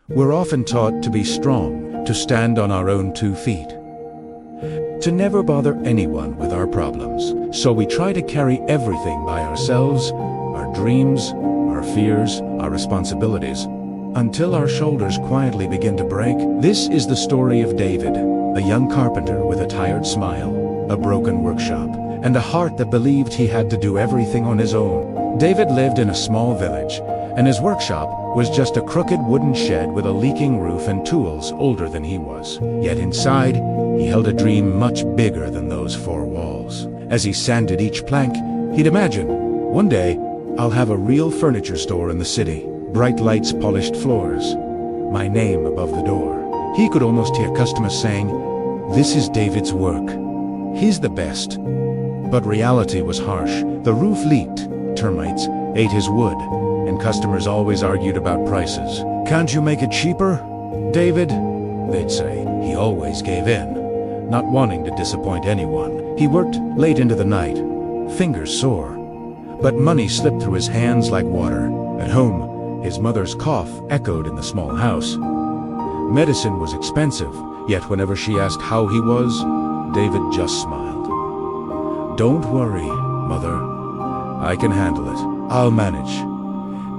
We're often taught to be strong, to stand on our own 2 feet, to never bother anyone with our problems. So we try to carry everything by ourselves, our dreams, our fears, our responsibilities, until our shoulders quietly begin to break. This is the story of David, a young carpenter with a tired smile, a broken workshop, and a heart that believed he had to do everything on his own. David lived in a small village, and his workshop was just a crooked wooden shed with a leaking roof and tools older than he was. Yet inside, he held a dream much bigger than those 4 walls. As he sanded each plank, he'd imagine, one day, I'll have a real furniture store in the city. Bright lights, polished floors, my name above the door. He could almost hear customers saying, "This is David's work. He's the best." But reality was harsh. The roof leaked, termites ate his wood, and customers always argued about prices. "Can't you make it cheaper, David?" they'd say. He always gave in, not wanting to disappoint anyone. He worked late into the night, fingers sore, but money slipped through his hands like water. At home, his mother's cough echoed in the small house. Medicine was expensive, yet whenever she asked how he was, David just smiled. "Don't worry, Mother. I can handle it. I'll manage."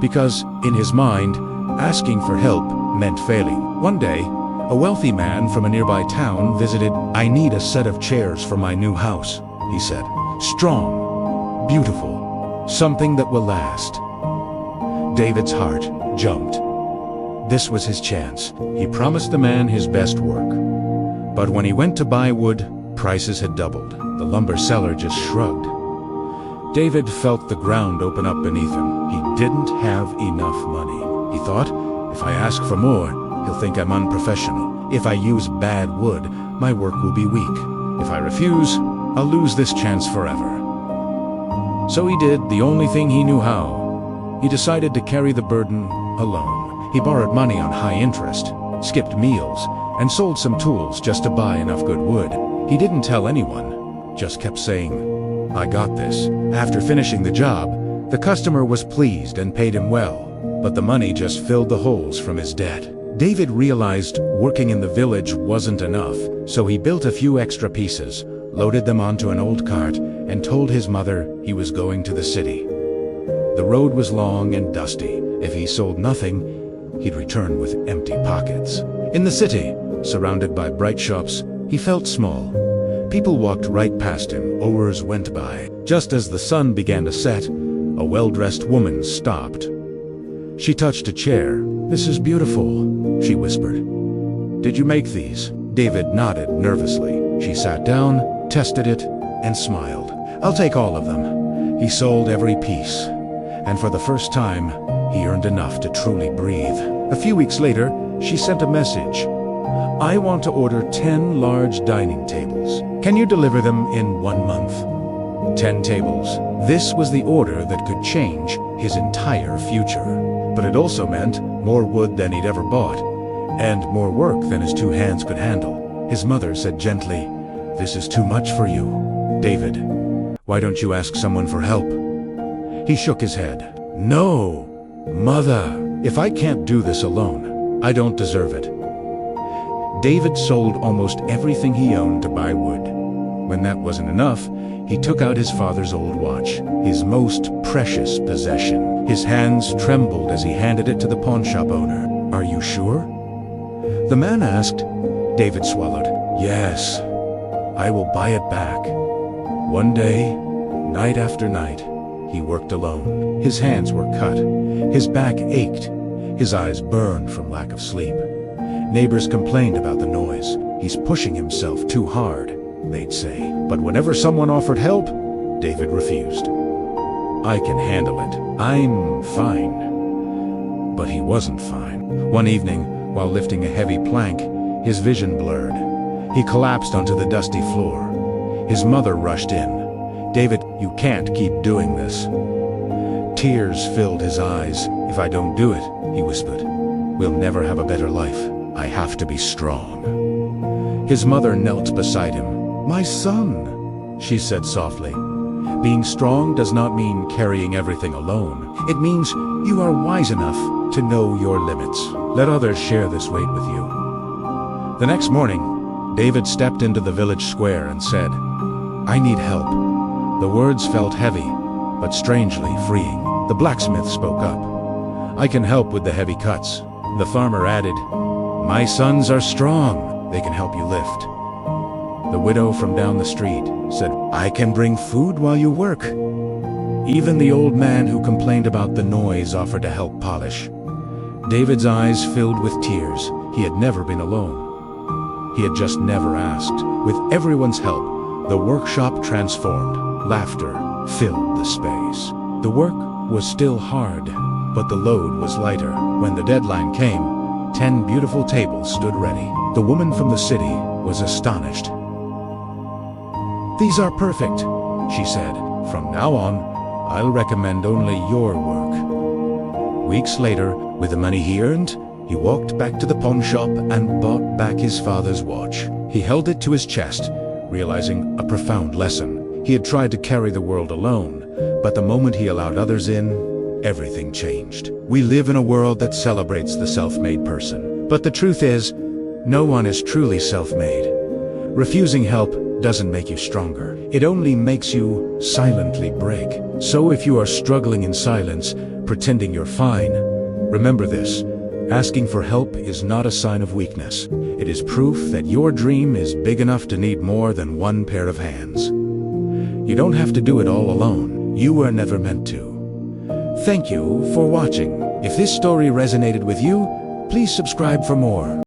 Because, in his mind, asking for help meant failing. One day, a wealthy man from a nearby town visited. "I need a set of chairs for my new house," he said. "Strong, beautiful, something that will last." David's heart jumped. This was his chance. He promised the man his best work. But when he went to buy wood, prices had doubled. The lumber seller just shrugged. David felt the ground open up beneath him. He didn't have enough money. He thought, if I ask for more, he'll think I'm unprofessional. If I use bad wood, my work will be weak. If I refuse, I'll lose this chance forever. So he did the only thing he knew how. He decided to carry the burden alone. He borrowed money on high interest, skipped meals, and sold some tools just to buy enough good wood. He didn't tell anyone, just kept saying, "I got this." After finishing the job, the customer was pleased and paid him well, but the money just filled the holes from his debt. David realized working in the village wasn't enough, so he built a few extra pieces, loaded them onto an old cart, and told his mother he was going to the city. The road was long and dusty. If he sold nothing, he'd return with empty pockets. In the city, surrounded by bright shops, he felt small. People walked right past him, oars went by. Just as the sun began to set, a well-dressed woman stopped. She touched a chair. "This is beautiful," she whispered. "Did you make these?" David nodded nervously. She sat down, tested it, and smiled. "I'll take all of them." He sold every piece, and for the first time, he earned enough to truly breathe. A few weeks later, she sent a message. "I want to order 10 large dining tables. Can you deliver them in 1 month?" 10 tables. This was the order that could change his entire future. But it also meant more wood than he'd ever bought, and more work than his 2 hands could handle. His mother said gently, "This is too much for you, David. Why don't you ask someone for help?" He shook his head. "No, Mother. If I can't do this alone, I don't deserve it." David sold almost everything he owned to buy wood. When that wasn't enough, he took out his father's old watch, his most precious possession. His hands trembled as he handed it to the pawnshop owner. "Are you sure?" the man asked. David swallowed. "Yes, I will buy it back." One day, night after night, he worked alone. His hands were cut, his back ached, his eyes burned from lack of sleep. Neighbors complained about the noise. "He's pushing himself too hard," they'd say. But whenever someone offered help, David refused. "I can handle it. I'm fine." But he wasn't fine. One evening, while lifting a heavy plank, his vision blurred. He collapsed onto the dusty floor. His mother rushed in. "David, you can't keep doing this." Tears filled his eyes. "If I don't do it," he whispered, "we'll never have a better life. I have to be strong." His mother knelt beside him. "My son," she said softly, "being strong does not mean carrying everything alone. It means you are wise enough to know your limits. Let others share this weight with you. The next morning, David stepped into the village square and said, "I need help." The words felt heavy, but strangely freeing. The blacksmith spoke up. "I can help with the heavy cuts." The farmer added, "My sons are strong. They can help you lift." The widow from down the street said, "I can bring food while you work." Even the old man who complained about the noise offered to help polish. David's eyes filled with tears. He had never been alone. He had just never asked. With everyone's help, the workshop transformed. Laughter filled the space. The work was still hard, but the load was lighter. When the deadline came, 10 beautiful tables stood ready. The woman from the city was astonished. "These are perfect," she said. "From now on, I'll recommend only your work." Weeks later, with the money he earned, he walked back to the pawn shop and bought back his father's watch. He held it to his chest, realizing a profound lesson. He had tried to carry the world alone, but the moment he allowed others in, everything changed. We live in a world that celebrates the self-made person. But the truth is, no one is truly self-made. Refusing help doesn't make you stronger. It only makes you silently break. So if you are struggling in silence, pretending you're fine, remember this: asking for help is not a sign of weakness. It is proof that your dream is big enough to need more than one pair of hands. You don't have to do it all alone. You were never meant to. Thank you for watching. If this story resonated with you, please subscribe for more.